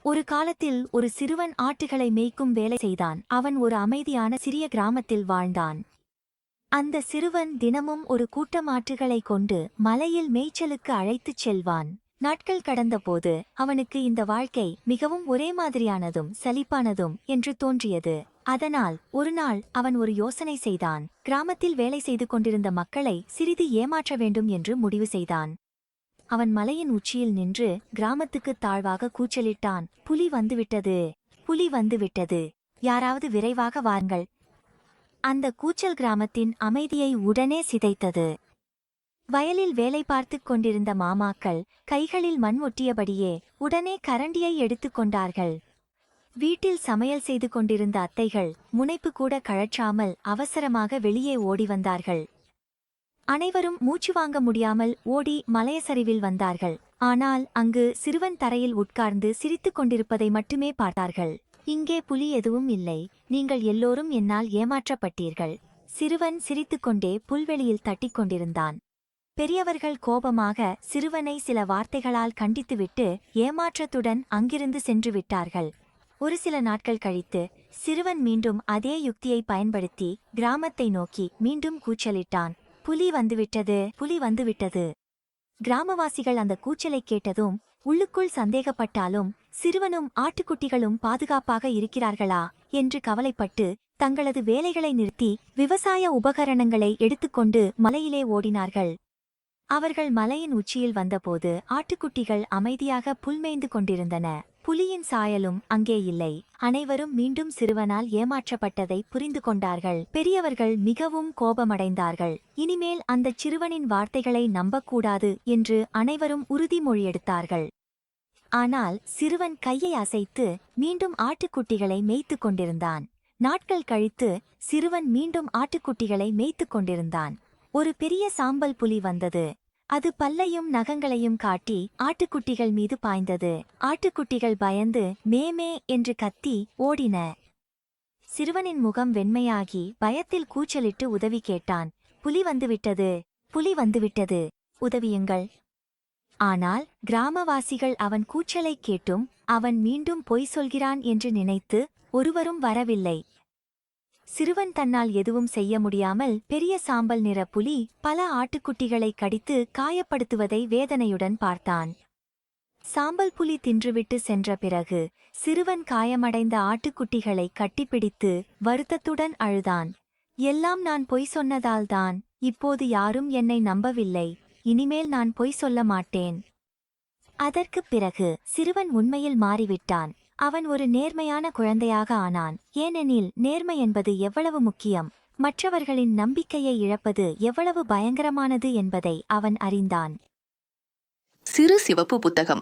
ஒரு காலத்தில் ஒரு சிறுவன் ஆட்டுகளை மேய்க்கும் வேலை செய்தான். அவன் ஒரு அமைதியான சிறிய கிராமத்தில் வாழ்ந்தான். அந்த சிறுவன் தினமும் ஒரு கூட்டம் ஆட்டுகளை கொண்டு மலையில் மேய்ச்சலுக்கு அழைத்துச் செல்வான். நாட்கள் கடந்தபோது அவனுக்கு இந்த வாழ்க்கை மிகவும் ஒரே மாதிரியானதும் சலிப்பானதும் என்று தோன்றியது. அதனால் ஒருநாள் அவன் ஒரு யோசனை செய்தான். கிராமத்தில் வேலை செய்து கொண்டிருந்த மக்களை சிறிது ஏமாற்ற வேண்டும் என்று முடிவு செய்தான். அவன் மலையின் உச்சியில் நின்று கிராமத்துக்குத் தாழ்வாக கூச்சலிட்டான். புலி வந்துவிட்டது, புலி வந்துவிட்டது, யாராவது விரைவாக வாருங்கள். அந்த கூச்சல் கிராமத்தின் அமைதியை உடனே சிதைத்தது. வயலில் வேலை பார்த்துக் கொண்டிருந்த மாமாக்கள் கைகளில் மண் ஒட்டியபடியே உடனே கரண்டியை எடுத்துக் கொண்டார்கள். வீட்டில் சமையல் செய்து கொண்டிருந்த அத்தைகள் முனைப்பு கூட கழற்றாமல் அவசரமாக வெளியே ஓடி வந்தார்கள். அனைவரும் மூச்சு வாங்க முடியாமல் ஓடி மலையசரிவில் வந்தார்கள். ஆனால் அங்கு சிறுவன் தரையில் உட்கார்ந்து சிரித்துக் கொண்டிருப்பதை மட்டுமே பார்த்தார்கள். இங்கே புலி எதுவும் இல்லை, நீங்கள் எல்லோரும் என்னால் ஏமாற்றப்பட்டீர்கள். சிறுவன் சிரித்துக்கொண்டே புல்வெளியில் தட்டிக் கொண்டிருந்தான். பெரியவர்கள் கோபமாக சிறுவனை சில வார்த்தைகளால் கண்டித்துவிட்டு ஏமாற்றத்துடன் அங்கிருந்து சென்று விட்டார்கள். ஒரு சில நாட்கள் கழித்து சிறுவன் மீண்டும் அதே யுக்தியை பயன்படுத்தி கிராமத்தை நோக்கி மீண்டும் கூச்சலிட்டான். புலி வந்துவிட்டது, புலி வந்துவிட்டது. கிராமவாசிகள் அந்த கூச்சலை கேட்டதும் உள்ளுக்குள் சந்தேகப்பட்டாலும் சிறுவனும் ஆட்டுக்குட்டிகளும் பாதுகாப்பாக இருக்கிறார்களா என்று கவலைப்பட்டு தங்களது வேலைகளை நிறுத்தி விவசாய உபகரணங்களை எடுத்துக்கொண்டு மலையிலே ஓடினார்கள். அவர்கள் மலையின் உச்சியில் வந்தபோது ஆட்டுக்குட்டிகள் அமைதியாக புல்மேய்ந்து கொண்டிருந்தன. புலியின் சாயலும் அங்கே இல்லை. அனைவரும் மீண்டும் சிறுவனால் ஏமாற்றப்பட்டதை புரிந்து கொண்டார்கள். பெரியவர்கள் மிகவும் கோபமடைந்தார்கள். இனிமேல் அந்தச் சிறுவனின் வார்த்தைகளை நம்பக்கூடாது என்று அனைவரும் உறுதிமொழியெடுத்தார்கள். ஆனால் சிறுவன் கையை அசைத்து மீண்டும் ஆட்டுக்குட்டிகளை மேய்த்து கொண்டிருந்தான். நாட்கள் கழித்து சிறுவன் மீண்டும் ஆட்டுக்குட்டிகளை மேய்த்து கொண்டிருந்தான். ஒரு பெரிய சாம்பல் புலி வந்தது. அது பல்லையும் நகங்களையும் காட்டி ஆட்டுக்குட்டிகள் மீது பாய்ந்தது. ஆட்டுக்குட்டிகள் பயந்து மேமே என்று கத்தி ஓடின. சிறுவனின் முகம் வெண்மையாகி பயத்தில் கூச்சலிட்டு உதவி கேட்டான். புலி வந்துவிட்டது, புலி வந்துவிட்டது, உதவியுங்கள். ஆனால் கிராமவாசிகள் அவன் கூச்சலைக் கேட்டும் அவன் மீண்டும் பொய் சொல்கிறான் என்று நினைத்து ஒருவரும் வரவில்லை. சிறுவன் தன்னால் எதுவும் செய்ய முடியாமல் பெரிய சாம்பல் நிற புலி பல ஆட்டுக்குட்டிகளை கடித்து காயப்படுத்துவதை வேதனையுடன் பார்த்தான். சாம்பல் புலி தின்றுவிட்டு சென்ற பிறகு சிறுவன் காயமடைந்த ஆட்டுக்குட்டிகளை கட்டிப்பிடித்து வருத்தத்துடன் அழுதான். எல்லாம் நான் பொய் சொன்னதால்தான். இப்போது யாரும் என்னை நம்பவில்லை. இனிமேல் நான் பொய் சொல்ல மாட்டேன். அதற்குப் பிறகு சிறுவன் உண்மையில் மாறிவிட்டான். அவன் ஒரு நேர்மையான குழந்தையாக ஆனான். ஏனெனில் நேர்மை என்பது எவ்வளவு முக்கியம், மற்றவர்களின் நம்பிக்கையை இழப்பது எவ்வளவு பயங்கரமானது என்பதை அவன் அறிந்தான். சிறு சிவப்பு புத்தகம்.